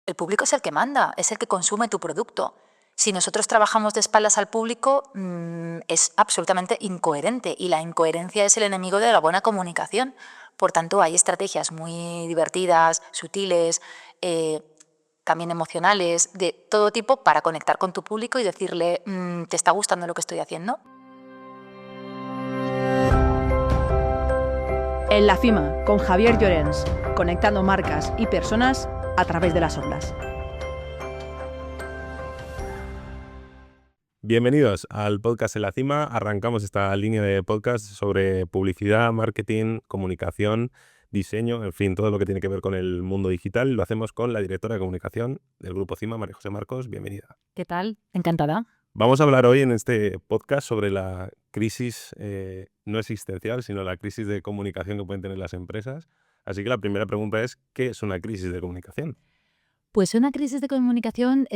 El público es el que manda, es el que consume tu producto. Si nosotros trabajamos de espaldas al público, es absolutamente incoherente, y la incoherencia es el enemigo de la buena comunicación. Por tanto, hay estrategias muy divertidas, sutiles, también emocionales, de todo tipo, para conectar con tu público y decirle, ¿te está gustando lo que estoy haciendo? En la Cima, con Javier Llorens, conectando marcas y personas a través de las ondas. Bienvenidos al podcast En la Cima. Arrancamos esta línea de podcast sobre publicidad, marketing, comunicación, diseño, en fin, todo lo que tiene que ver con el mundo digital. Lo hacemos con la directora de comunicación del Grupo Cima, María José Marcos. Bienvenida. ¿Qué tal? Encantada. Vamos a hablar hoy en este podcast sobre la crisis no existencial, sino la crisis de comunicación que pueden tener las empresas. Así que la primera pregunta es, ¿qué es una crisis de comunicación? Pues una crisis de comunicación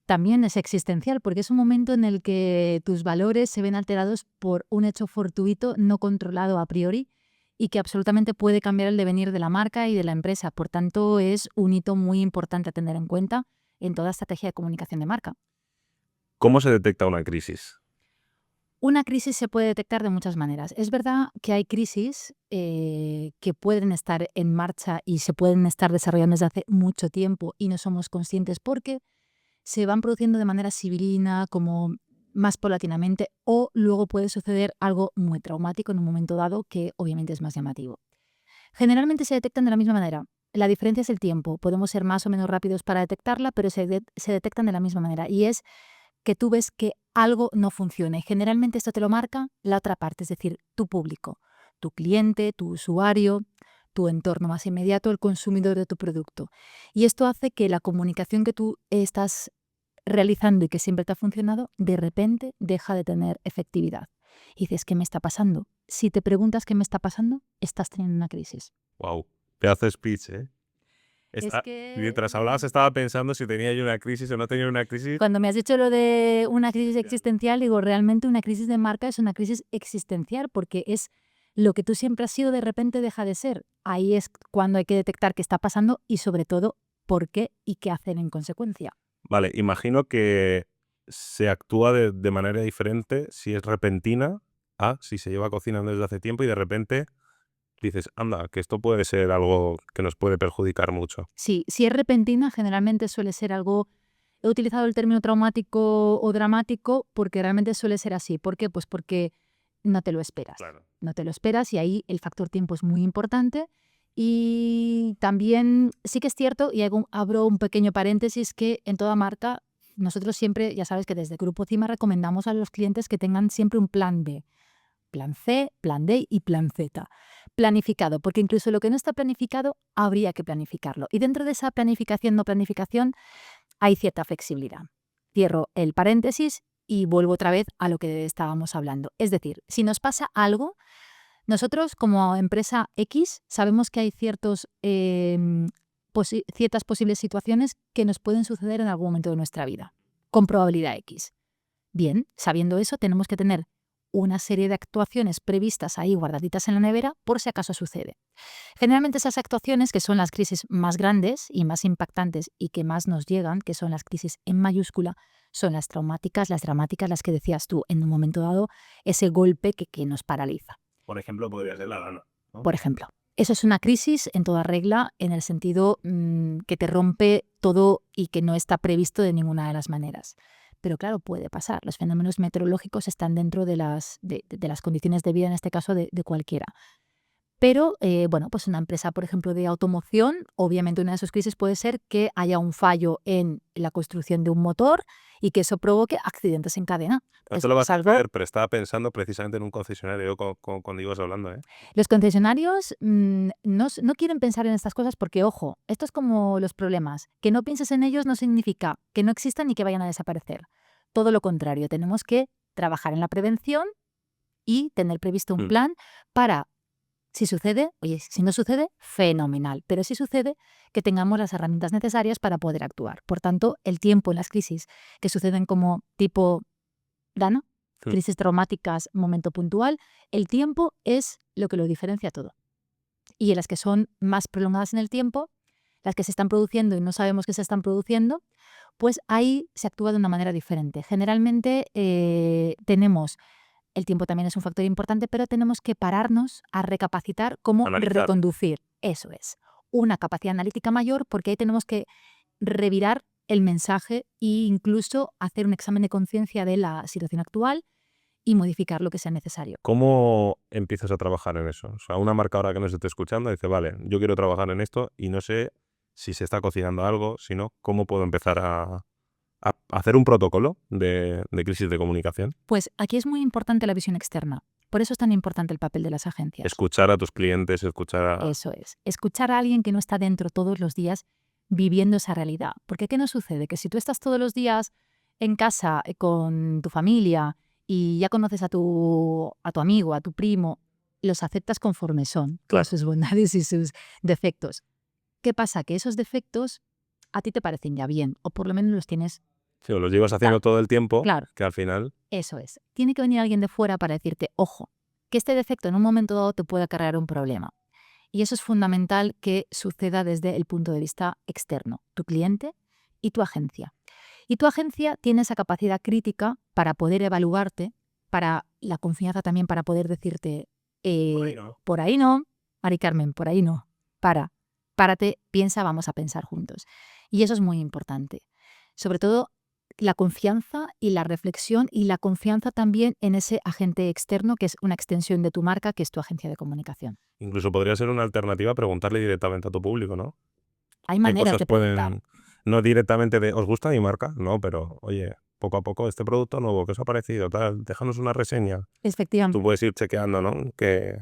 también es existencial, porque es un momento en el que tus valores se ven alterados por un hecho fortuito no controlado a priori y que absolutamente puede cambiar el devenir de la marca y de la empresa. Por tanto, es un hito muy importante a tener en cuenta en toda estrategia de comunicación de marca. ¿Cómo se detecta una crisis? Una crisis se puede detectar de muchas maneras. Es verdad que hay crisis que pueden estar en marcha y se pueden estar desarrollando desde hace mucho tiempo y no somos conscientes porque se van produciendo de manera sibilina, como más paulatinamente, o luego puede suceder algo muy traumático en un momento dado que obviamente es más llamativo. Generalmente se detectan de la misma manera. La diferencia es el tiempo. Podemos ser más o menos rápidos para detectarla, pero se detectan de la misma manera. Y es que tú ves que algo no funciona. Y generalmente esto te lo marca la otra parte, es decir, tu público, tu cliente, tu usuario, tu entorno más inmediato, el consumidor de tu producto. Y esto hace que la comunicación que tú estás realizando y que siempre te ha funcionado, de repente deja de tener efectividad. Y dices, ¿qué me está pasando? Si te preguntas qué me está pasando, estás teniendo una crisis. Wow, pedazo de speech, ¿eh? Mientras hablabas estaba pensando si tenía yo una crisis o no tenía una crisis. Cuando me has dicho lo de una crisis existencial, digo, realmente una crisis de marca es una crisis existencial, porque es lo que tú siempre has sido, de repente deja de ser. Ahí es cuando hay que detectar qué está pasando y, sobre todo, por qué y qué hacer en consecuencia. Vale, imagino que se actúa de manera diferente si es repentina a si se lleva cocinando desde hace tiempo y de repente dices, anda, que esto puede ser algo que nos puede perjudicar mucho. Sí, si es repentina, generalmente suele ser algo. He utilizado el término traumático o dramático porque realmente suele ser así. ¿Por qué? Pues porque no te lo esperas. Claro. No te lo esperas y ahí el factor tiempo es muy importante. Y también sí que es cierto, y abro un pequeño paréntesis, que en toda marca nosotros siempre, ya sabes que desde Grupo Cima recomendamos a los clientes que tengan siempre un plan B. Plan C, plan D y plan Z. Planificado, porque incluso lo que no está planificado habría que planificarlo. Y dentro de esa planificación, no planificación, hay cierta flexibilidad. Cierro el paréntesis y vuelvo otra vez a lo que estábamos hablando. Es decir, si nos pasa algo, nosotros como empresa X sabemos que hay ciertas posibles situaciones que nos pueden suceder en algún momento de nuestra vida, con probabilidad X. Bien, sabiendo eso, tenemos que tener una serie de actuaciones previstas ahí guardaditas en la nevera por si acaso sucede. Generalmente esas actuaciones, que son las crisis más grandes y más impactantes y que más nos llegan, que son las crisis en mayúscula, son las traumáticas, las dramáticas, las que decías tú, en un momento dado, ese golpe que nos paraliza. Por ejemplo, podría ser la lana, ¿no? Por ejemplo, eso es una crisis en toda regla, en el sentido que te rompe todo y que no está previsto de ninguna de las maneras. Pero claro, puede pasar. Los fenómenos meteorológicos están dentro de las condiciones de vida, en este caso, de cualquiera. Pero, pues una empresa, por ejemplo, de automoción, obviamente una de sus crisis puede ser que haya un fallo en la construcción de un motor y que eso provoque accidentes en cadena. Esto lo vas a ver, pero estaba pensando precisamente en un concesionario cuando ibas hablando, ¿eh? Los concesionarios no quieren pensar en estas cosas porque, ojo, esto es como los problemas. Que no pienses en ellos no significa que no existan ni que vayan a desaparecer. Todo lo contrario, tenemos que trabajar en la prevención y tener previsto un plan para, si sucede, oye, si no sucede, fenomenal. Pero si sucede, que tengamos las herramientas necesarias para poder actuar. Por tanto, el tiempo en las crisis que suceden como tipo Dana, crisis traumáticas, momento puntual, el tiempo es lo que lo diferencia todo. Y en las que son más prolongadas en el tiempo, las que se están produciendo y no sabemos que se están produciendo, pues ahí se actúa de una manera diferente. Generalmente tenemos, el tiempo también es un factor importante, pero tenemos que pararnos a recapacitar cómo Analizar. reconducir. Eso es, una capacidad analítica mayor, porque ahí tenemos que revirar el mensaje e incluso hacer un examen de conciencia de la situación actual y modificar lo que sea necesario. ¿Cómo empiezas a trabajar en eso? O sea, una marca ahora que nos esté escuchando dice, vale, yo quiero trabajar en esto y no sé si se está cocinando algo, si no, ¿cómo puedo empezar a hacer un protocolo de crisis de comunicación? Pues aquí es muy importante la visión externa. Por eso es tan importante el papel de las agencias. Escuchar a tus clientes, escuchar a... Eso es. Escuchar a alguien que no está dentro todos los días viviendo esa realidad. Porque ¿qué nos sucede? Que si tú estás todos los días en casa con tu familia y ya conoces a tu amigo, a tu primo, los aceptas conforme son, Claro. con sus bondades y sus defectos. ¿Qué pasa? Que esos defectos a ti te parecen ya bien, o por lo menos los tienes. Sí, o los llevas haciendo todo el tiempo, Claro. que al final... Eso es. Tiene que venir alguien de fuera para decirte, ojo, que este defecto en un momento dado te puede acarrear un problema. Y eso es fundamental que suceda desde el punto de vista externo, tu cliente y tu agencia. Y tu agencia tiene esa capacidad crítica para poder evaluarte, para la confianza también para poder decirte, por ahí no, Mari Carmen, por ahí no, párate, piensa, vamos a pensar juntos. Y eso es muy importante. Sobre todo la confianza y la reflexión y la confianza también en ese agente externo que es una extensión de tu marca, que es tu agencia de comunicación. Incluso podría ser una alternativa preguntarle directamente a tu público, ¿no? Hay ¿Qué maneras cosas de preguntar. pueden... No directamente de, ¿os gusta mi marca? No, pero oye, poco a poco este producto nuevo, ¿qué os ha parecido? Tal, déjanos una reseña. Efectivamente. Tú puedes ir chequeando, ¿no? Que...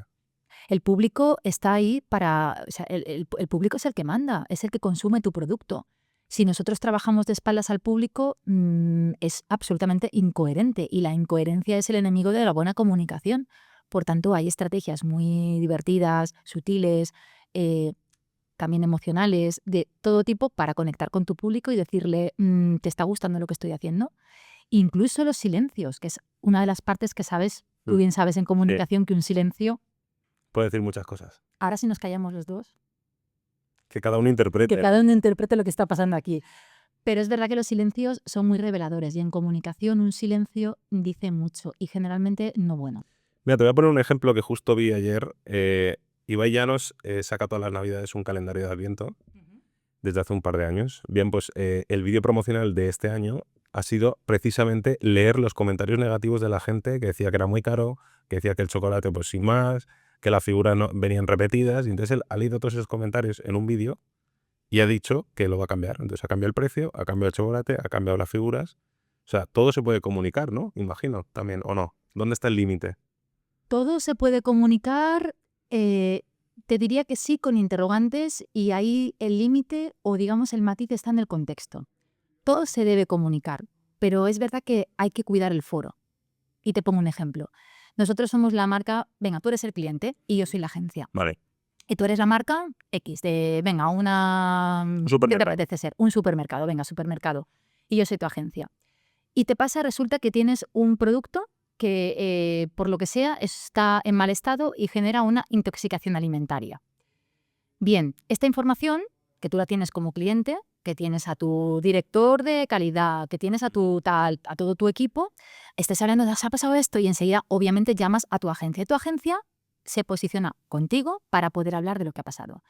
El público está ahí para... O sea, el público es el que manda, es el que consume tu producto. Si nosotros trabajamos de espaldas al público, es absolutamente incoherente y la incoherencia es el enemigo de la buena comunicación. Por tanto, hay estrategias muy divertidas, sutiles, también emocionales, de todo tipo para conectar con tu público y decirle, ¿te está gustando lo que estoy haciendo? Incluso los silencios, que es una de las partes que sabes, tú bien sabes en comunicación que un silencio... Puede decir muchas cosas. Ahora si nos callamos los dos, Que cada uno interprete. que cada uno interprete lo que está pasando aquí. Pero es verdad que los silencios son muy reveladores y en comunicación un silencio dice mucho y generalmente no bueno. Mira, te voy a poner un ejemplo que justo vi ayer. Ibai Llanos saca todas las navidades un calendario de Adviento desde hace un par de años. Bien, pues el vídeo promocional de este año ha sido precisamente leer los comentarios negativos de la gente que decía que era muy caro, que decía que el chocolate pues sin más, que las figuras no, venían repetidas. Y entonces él ha leído todos esos comentarios en un vídeo y ha dicho que lo va a cambiar. Entonces ha cambiado el precio, ha cambiado el chocolate, ha cambiado las figuras. O sea, todo se puede comunicar, ¿no? Imagino, también, ¿o no? ¿Dónde está el límite? Todo se puede comunicar, te diría que sí, con interrogantes, y ahí el límite o digamos el matiz está en el contexto. Todo se debe comunicar, pero es verdad que hay que cuidar el foro. Y te pongo un ejemplo. Nosotros somos la marca, venga, tú eres el cliente y yo soy la agencia. Vale. Y tú eres la marca X, de, venga, ¿qué te supermercado. apetece ser? Un supermercado, venga, supermercado. Y yo soy tu agencia. Y te pasa, resulta que tienes un producto que, por lo que sea, está en mal estado y genera una intoxicación alimentaria. Bien, esta información, que tú la tienes como cliente, que tienes a tu director de calidad, que tienes a tu tal, a todo tu equipo, estés hablando de, ¿se ha pasado esto? Y enseguida, obviamente, llamas a tu agencia. Y tu agencia se posiciona contigo para poder hablar de lo que ha pasado.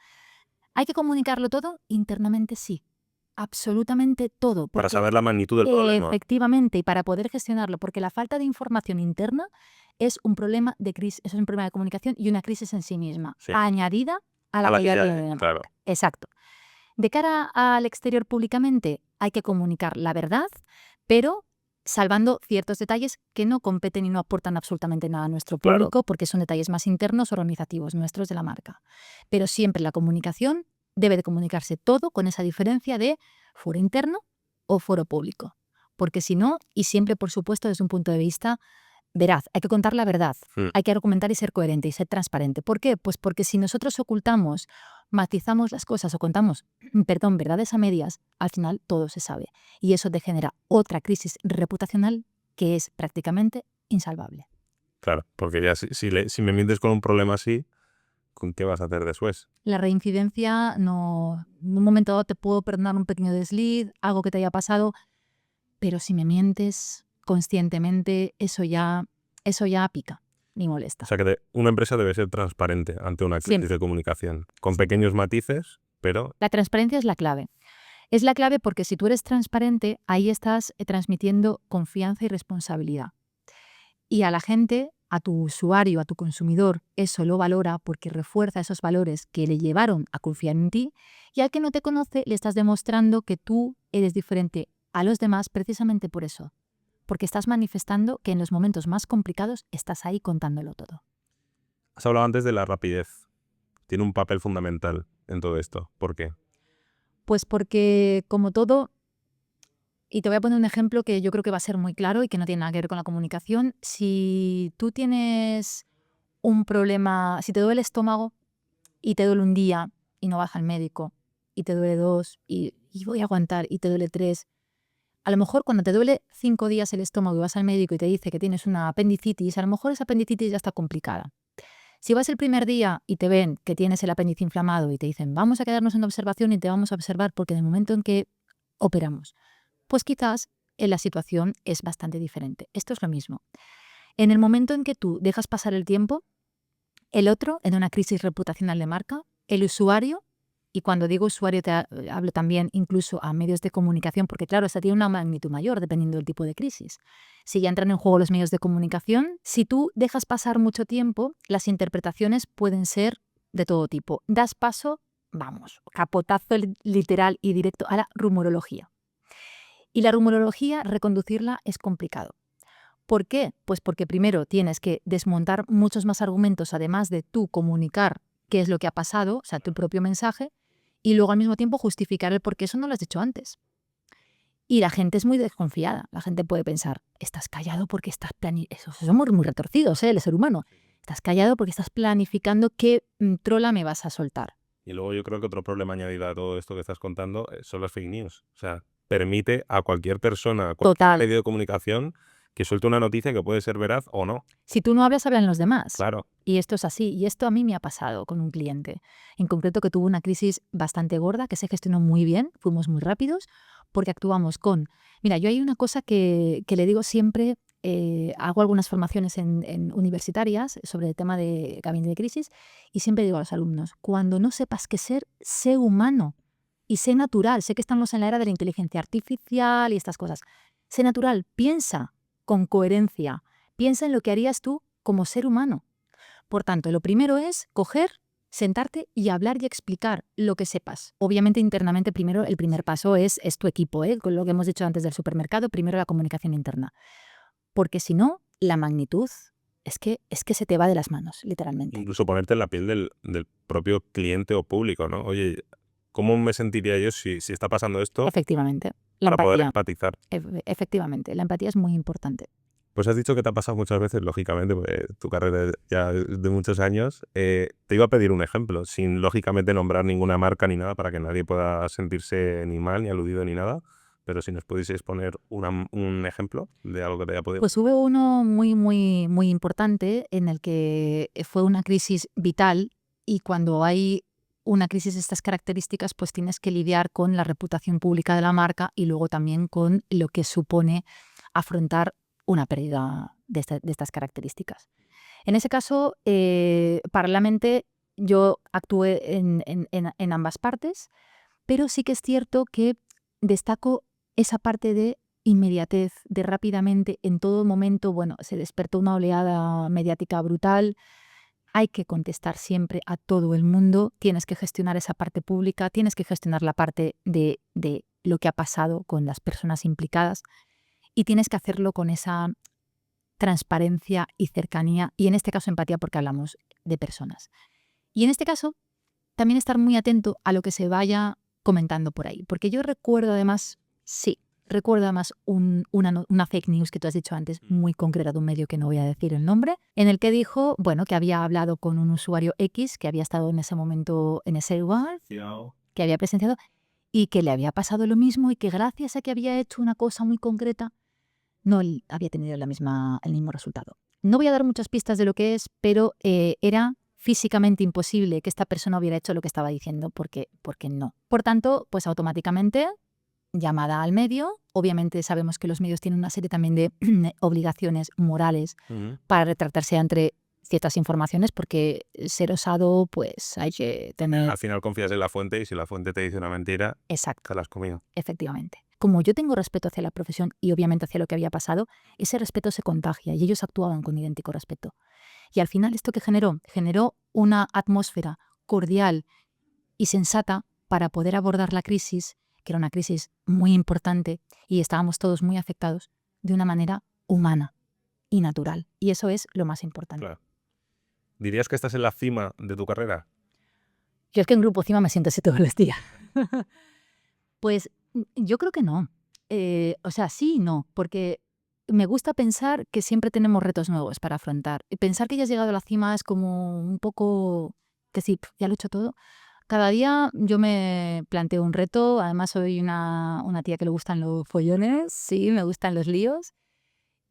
¿Hay que comunicarlo todo? Internamente sí. Absolutamente todo. Para saber la magnitud del problema. Efectivamente, y para poder gestionarlo, porque la falta de información interna es un problema de crisis, es un problema de comunicación y una crisis en sí misma, Sí. añadida a la A la calidad que ya de hay, la claro. Exacto. De cara al exterior públicamente hay que comunicar la verdad, pero salvando ciertos detalles que no competen y no aportan absolutamente nada a nuestro Claro. público, porque son detalles más internos, organizativos, nuestros de la marca. Pero siempre la comunicación debe de comunicarse todo con esa diferencia de foro interno o foro público. Porque si no, y siempre, por supuesto, desde un punto de vista veraz, hay que contar la verdad, hay que argumentar y ser coherente y ser transparente. ¿Por qué? Pues porque si nosotros ocultamos, matizamos las cosas o contamos, verdades a medias, al final todo se sabe. Y eso te genera otra crisis reputacional que es prácticamente insalvable. Claro, porque ya si me mientes con un problema así, ¿con qué vas a hacer después? La reincidencia no... En un momento dado te puedo perdonar un pequeño desliz, algo que te haya pasado, pero si me mientes conscientemente, eso ya pica ni O molesta. sea que una empresa debe ser transparente ante una crisis Siempre. de comunicación, con pequeños matices, pero La transparencia es la clave. Es la clave porque si tú eres transparente, ahí estás transmitiendo confianza y responsabilidad. Y a la gente, a tu usuario, a tu consumidor, eso lo valora porque refuerza esos valores que le llevaron a confiar en ti, y al que no te conoce le estás demostrando que tú eres diferente a los demás precisamente por eso, porque estás manifestando que en los momentos más complicados estás ahí contándolo todo. has hablado antes de la rapidez. Tiene un papel fundamental en todo esto. ¿Por qué? Pues porque, como todo, y te voy a poner un ejemplo que yo creo que va a ser muy claro y que no tiene nada que ver con la comunicación. Si tú tienes un problema, si te duele el estómago y te duele un día y no vas al médico, y te duele 2 y voy a aguantar y te duele 3, a lo mejor cuando te duele 5 días el estómago y vas al médico y te dice que tienes una apendicitis, a lo mejor esa apendicitis ya está complicada. Si vas el primer día y te ven que tienes el apéndice inflamado y te dicen vamos a quedarnos en observación y te vamos a observar porque en el momento en que operamos, pues quizás la situación es bastante diferente. Esto es lo mismo. En el momento en que tú dejas pasar el tiempo, el otro, en una crisis reputacional de marca, el usuario, y cuando digo usuario hablo también incluso a medios de comunicación, porque claro, esta tiene una magnitud mayor dependiendo del tipo de crisis. Si ya entran en juego los medios de comunicación, si tú dejas pasar mucho tiempo, las interpretaciones pueden ser de todo tipo. Das paso, vamos, capotazo literal y directo a la rumorología. Y la rumorología, reconducirla es complicado. ¿Por qué? Pues porque primero tienes que desmontar muchos más argumentos, además de tú comunicar qué es lo que ha pasado, o sea, tu propio mensaje, y luego al mismo tiempo justificar el por qué eso no lo has dicho antes. Y la gente es muy desconfiada. La gente puede pensar, estás callado porque estás planificando. Somos muy retorcidos, el ser humano. Estás callado porque estás planificando qué trola me vas a soltar. Y luego yo creo que otro problema añadido a todo esto que estás contando son las fake news. O sea, permite a cualquier persona, a cualquier Total. medio de comunicación que suelte una noticia que puede ser veraz o no. Si tú no hablas, hablan los demás. Claro. Y esto es así. Y esto a mí me ha pasado con un cliente, en concreto que tuvo una crisis bastante gorda, que se gestionó muy bien, fuimos muy rápidos, porque actuamos con... Mira, yo hay una cosa que le digo siempre, hago algunas formaciones en universitarias sobre el tema de gabinete de crisis, y siempre digo a los alumnos, cuando no sepas qué ser, sé humano y sé natural. Sé que estamos en la era de la inteligencia artificial y estas cosas. Sé natural, piensa con coherencia, piensa en lo que harías tú como ser humano. Por tanto, lo primero es coger, sentarte y hablar y explicar lo que sepas. Obviamente, internamente, primero, el primer paso es tu equipo, con lo que hemos dicho antes del supermercado, primero la comunicación interna. Porque si no, la magnitud es que se te va de las manos, literalmente. Incluso ponerte en la piel del propio cliente o público, ¿no? Oye, ¿cómo me sentiría yo si está pasando esto? Efectivamente. La Para poder empatía. empatizar. Efectivamente, la empatía es muy importante. Pues has dicho que te ha pasado muchas veces, lógicamente, porque tu carrera ya es de muchos años. Te iba a pedir un ejemplo, sin lógicamente nombrar ninguna marca ni nada, para que nadie pueda sentirse ni mal, ni aludido, ni nada. Pero si nos pudieseis poner un ejemplo de algo que te haya podido... Pues hubo uno muy, muy, muy importante en el que fue una crisis vital, y cuando hay una crisis de estas características, pues tienes que lidiar con la reputación pública de la marca y luego también con lo que supone afrontar una pérdida de estas características. En ese caso, paralelamente, yo actué en ambas partes, pero sí que es cierto que destaco esa parte de inmediatez, de rápidamente, en todo momento. Bueno, se despertó una oleada mediática brutal. Hay que contestar siempre a todo el mundo, tienes que gestionar esa parte pública, tienes que gestionar la parte de lo que ha pasado con las personas implicadas, y tienes que hacerlo con esa transparencia y cercanía, y en este caso empatía, porque hablamos de personas. Y en este caso, también estar muy atento a lo que se vaya comentando por ahí, porque yo recuerdo además una fake news que tú has dicho antes, muy concreta, de un medio que no voy a decir el nombre, en el que dijo, bueno, que había hablado con un usuario X que había estado en ese momento en ese lugar, que había presenciado, y que le había pasado lo mismo, y que gracias a que había hecho una cosa muy concreta, no había tenido el mismo resultado. No voy a dar muchas pistas de lo que es, pero era físicamente imposible que esta persona hubiera hecho lo que estaba diciendo, porque no. Por tanto, pues automáticamente llamada al medio. Obviamente sabemos que los medios tienen una serie también de obligaciones morales para retractarse ante ciertas informaciones, porque ser osado, pues hay que tener... Al final confías en la fuente y si la fuente te dice una mentira, Exacto, te la has comido. efectivamente. Como yo tengo respeto hacia la profesión y obviamente hacia lo que había pasado, ese respeto se contagia y ellos actuaban con idéntico respeto. Y al final, ¿esto qué generó? Generó una atmósfera cordial y sensata para poder abordar la crisis, que era una crisis muy importante y estábamos todos muy afectados, de una manera humana y natural. Y eso es lo más importante. Claro. ¿Dirías que estás en la cima de tu carrera? Yo es que en Grupo Cima me siento así todos los días. Pues yo creo que no. O sea, sí y no, porque me gusta pensar que siempre tenemos retos nuevos para afrontar. Y pensar que ya has llegado a la cima es como un poco que sí, ya lo he hecho todo. Cada día yo me planteo un reto. Además soy una tía que le gustan los follones, sí, me gustan los líos.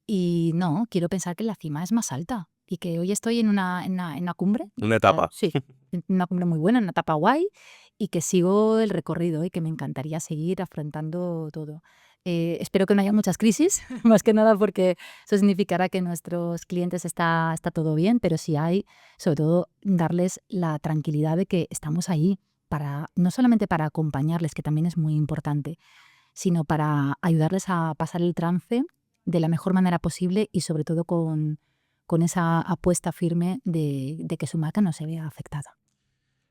Y no, quiero pensar que la cima es más alta y que hoy estoy en una cumbre. Una etapa. Sí, en una cumbre muy buena, en una etapa guay, y que sigo el recorrido y que me encantaría seguir afrontando todo. Espero que no haya muchas crisis, más que nada porque eso significará que nuestros clientes está todo bien, pero si hay, sobre todo, darles la tranquilidad de que estamos ahí para, no solamente para acompañarles, que también es muy importante, sino para ayudarles a pasar el trance de la mejor manera posible y sobre todo con esa apuesta firme de que su marca no se vea afectada.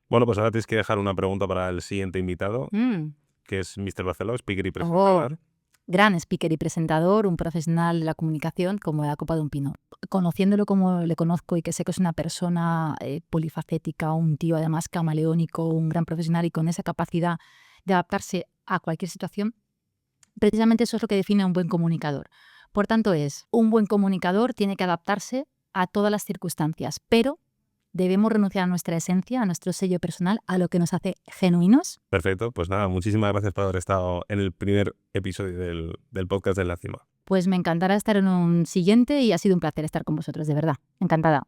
Bueno, pues ahora tienes que dejar una pregunta para el siguiente invitado, que es Mr. Barceló, speaker y presentador. Gran speaker y presentador, un profesional de la comunicación como la copa de un pino. Conociéndolo como le conozco y que sé que es una persona polifacética, un tío además camaleónico, un gran profesional y con esa capacidad de adaptarse a cualquier situación, precisamente eso es lo que define a un buen comunicador. Por tanto, un buen comunicador tiene que adaptarse a todas las circunstancias, pero debemos renunciar a nuestra esencia, a nuestro sello personal, a lo que nos hace genuinos. Perfecto, pues nada, muchísimas gracias por haber estado en el primer episodio del podcast de La Cima. Pues me encantará estar en un siguiente y ha sido un placer estar con vosotros, de verdad. Encantada.